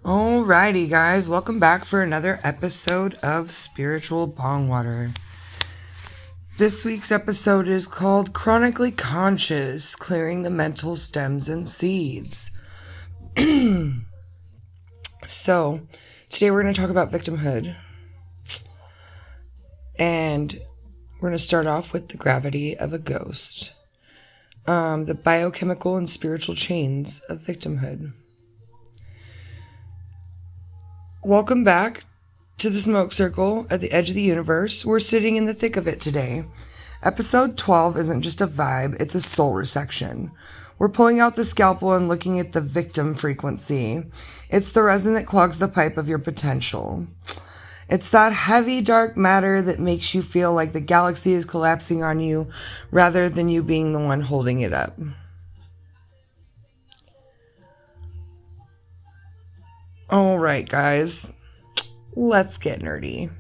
Alrighty, guys, welcome back for another episode of Spiritual Bong Water. This week's episode is called Chronically Conscious, Clearing the Mental Stems and Seeds. So, today we're going to talk about victimhood. And we're going to start off with the gravity of a ghost. The biochemical and spiritual chains of victimhood. Welcome back to the smoke circle at the edge of the universe. We're sitting in the thick of it today. Episode 12 isn't just a vibe, it's a soul resection. We're pulling out the scalpel and looking at the victim frequency. It's the resin that clogs the pipe of your potential. It's that heavy, dark matter that makes you feel like the galaxy is collapsing on you rather than you being the one holding it up. All right, guys, let's get nerdy.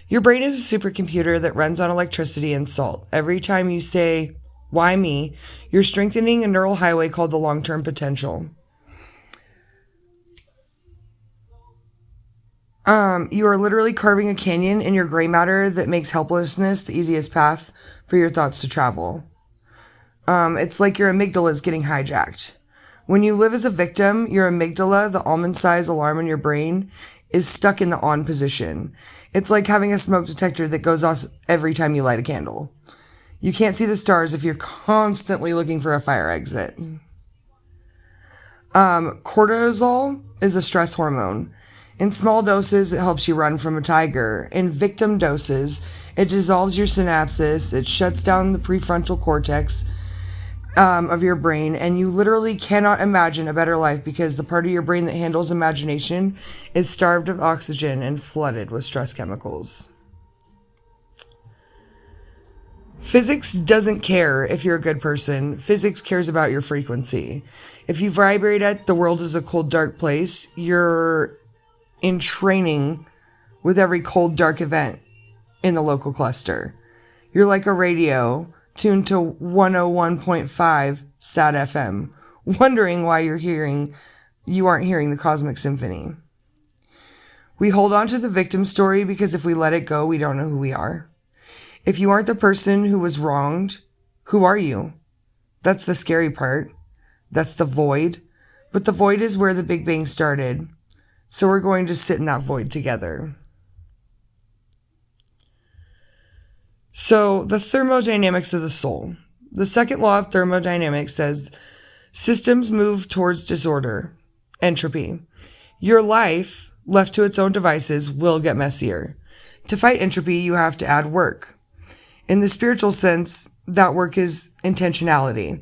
Your brain is a supercomputer that runs on electricity and salt. Every time you say, "Why me?" you're strengthening a neural highway called the long-term potential. You are literally carving a canyon in your gray matter that makes helplessness the easiest path for your thoughts to travel. It's like your amygdala is getting hijacked. When you live as a victim, your amygdala, the almond-sized alarm in your brain, is stuck in the on position. It's like having a smoke detector that goes off every time you light a candle. You can't see the stars if you're constantly looking for a fire exit. Cortisol is a stress hormone. In small doses, it helps you run from a tiger. In victim doses, it dissolves your synapses, it shuts down the prefrontal cortex of your brain, and you literally cannot imagine a better life because the part of your brain that handles imagination is starved of oxygen and flooded with stress chemicals. Physics doesn't care if you're a good person. Physics cares about your frequency. If you vibrate at "the world is a cold, dark place," you're in training with every cold, dark event in the local cluster. You're like a radio tuned to 101.5 Stat FM, wondering why you aren't hearing the cosmic symphony. We hold on to the victim story because if we let it go, we don't know who we are. If you aren't the person who was wronged, who are you? That's the scary part. That's the void. But the void is where the Big Bang started. So we're going to sit in that void together. So, the thermodynamics of the soul. The second law of thermodynamics says systems move towards disorder, entropy. Your life, left to its own devices, will get messier. To fight entropy, you have to add work. In the spiritual sense, that work is intentionality.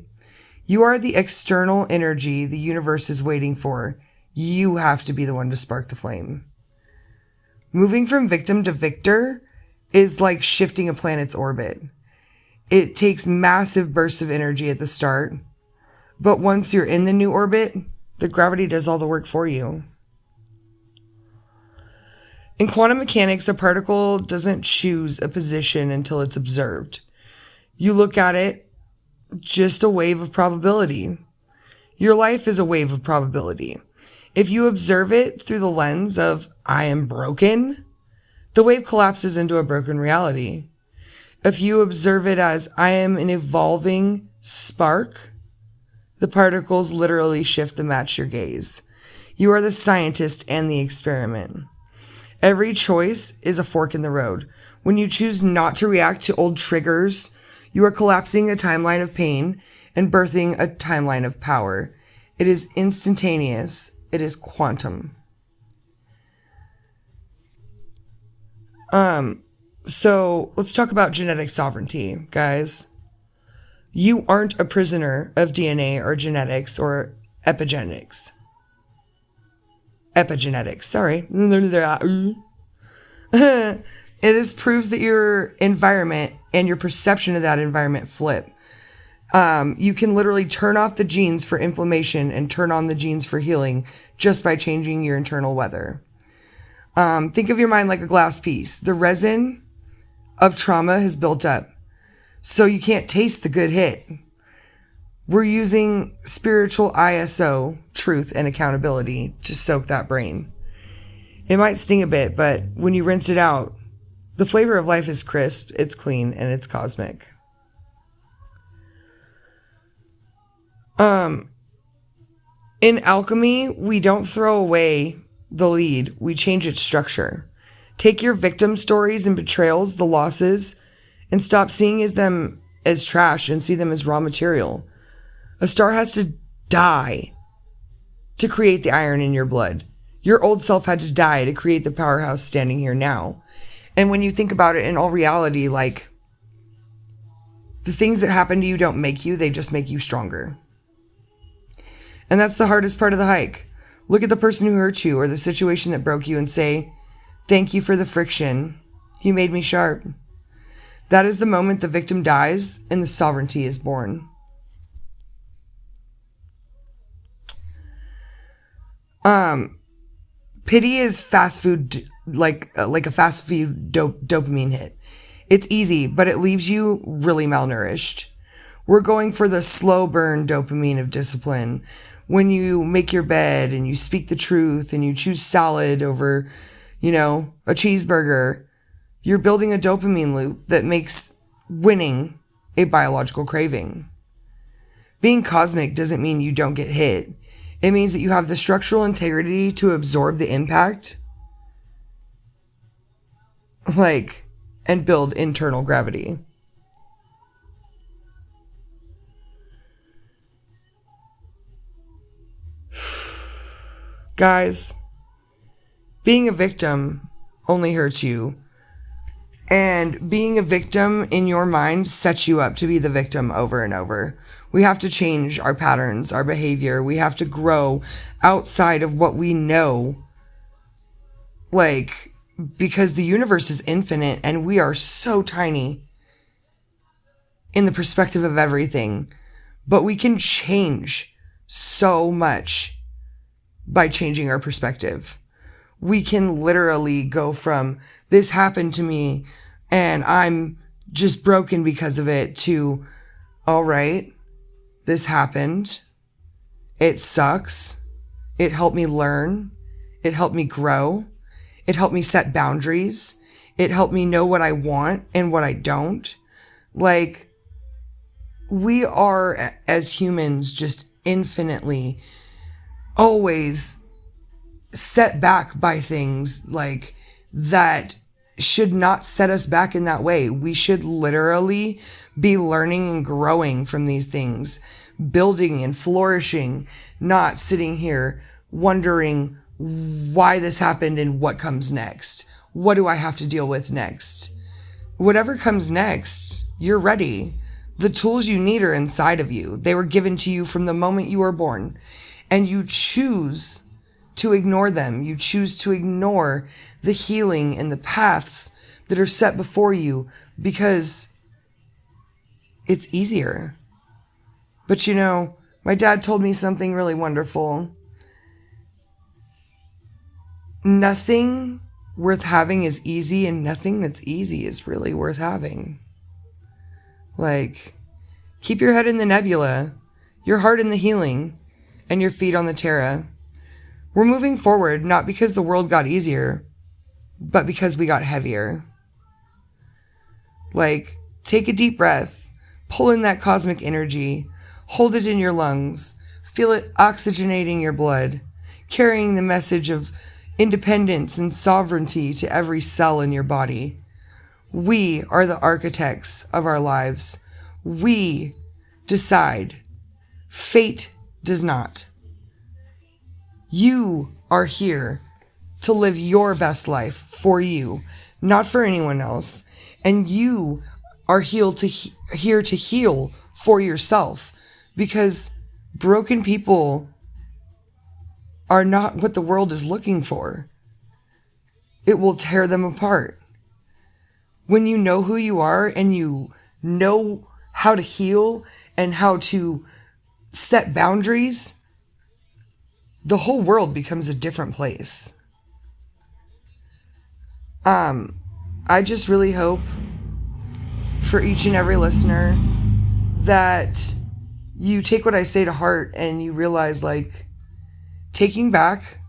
You are the external energy the universe is waiting for. You have to be the one to spark the flame. Moving from victim to victor is like shifting a planet's orbit. It takes massive bursts of energy at the start, but once you're in the new orbit, the gravity does all the work for you. In quantum mechanics, a particle doesn't choose a position until it's observed. You look at it, just a wave of probability. Your life is a wave of probability. If you observe it through the lens of "I am broken," the wave collapses into a broken reality. If you observe it as "I am an evolving spark," the particles literally shift to match your gaze. You are the scientist and the experiment. Every choice is a fork in the road. When you choose not to react to old triggers, you are collapsing a timeline of pain and birthing a timeline of power. It is instantaneous. It is quantum. So let's talk about genetic sovereignty, guys. You aren't a prisoner of DNA or genetics or epigenetics. Sorry. This proves that your environment and your perception of that environment flip. You can literally turn off the genes for inflammation and turn on the genes for healing just by changing your internal weather. Think of your mind like a glass piece. The resin of trauma has built up, so you can't taste the good hit. We're using spiritual ISO, truth and accountability, to soak that brain. It might sting a bit, but when you rinse it out, the flavor of life is crisp, it's clean, and it's cosmic. In alchemy, we don't throw away the lead, we change its structure. Take your victim stories and betrayals, the losses, and stop seeing them as trash and see them as raw material. A star has to die to create the iron in your blood. Your old self had to die to create the powerhouse standing here now. And when you think about it in all reality, like, the things that happen to you don't make you, they just make you stronger. And that's the hardest part of the hike. Look at the person who hurt you or the situation that broke you and say, thank you for the friction. You made me sharp. That is the moment the victim dies and the sovereignty is born. Pity is fast food, like a fast food dopamine hit. It's easy, but it leaves you really malnourished. We're going for the slow burn dopamine of discipline. When you make your bed and you speak the truth and you choose salad over, a cheeseburger, you're building a dopamine loop that makes winning a biological craving. Being cosmic doesn't mean you don't get hit. It means that you have the structural integrity to absorb the impact, and build internal gravity. Guys, being a victim only hurts you. And being a victim in your mind sets you up to be the victim over and over. We have to change our patterns, our behavior. We have to grow outside of what we know. Because the universe is infinite and we are so tiny in the perspective of everything. But we can change so much by changing our perspective. We can literally go from this happened to me and I'm just broken because of it to, all right, this happened. It sucks. It helped me learn. It helped me grow. It helped me set boundaries. It helped me know what I want and what I don't. We are, as humans, just infinitely always set back by things that should not set us back in that way. We should literally be learning and growing from these things, building and flourishing, not sitting here wondering why this happened and what comes next. What do I have to deal with next? Whatever comes next, you're ready. The tools you need are inside of you. They were given to you from the moment you were born, and you choose to ignore them. You choose to ignore the healing and the paths that are set before you because it's easier. But my dad told me something really wonderful. Nothing worth having is easy, and nothing that's easy is really worth having. Keep your head in the nebula, your heart in the healing, and your feet on the terra. We're moving forward, not because the world got easier, but because we got heavier. Take a deep breath, pull in that cosmic energy, hold it in your lungs, feel it oxygenating your blood, carrying the message of independence and sovereignty to every cell in your body. We are the architects of our lives. We decide. Fate does not. You are here to live your best life for you, not for anyone else. And you are here to heal for yourself, because broken people are not what the world is looking for. It will tear them apart. When you know who you are and you know how to heal and how to set boundaries, the whole world becomes a different place. I just really hope for each and every listener that you take what I say to heart and you realize, like, taking back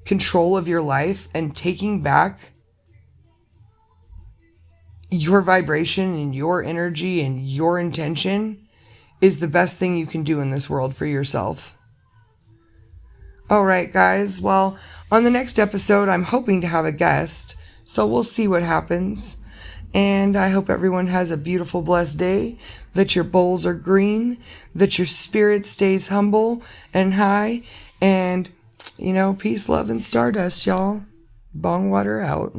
control of your life and taking back your vibration and your energy and your intention is the best thing you can do in this world for yourself. All right, guys. Well, on the next episode, I'm hoping to have a guest, so we'll see what happens. And I hope everyone has a beautiful, blessed day, that your bowls are green, that your spirit stays humble and high, and, peace, love, and stardust, y'all. Bong water out.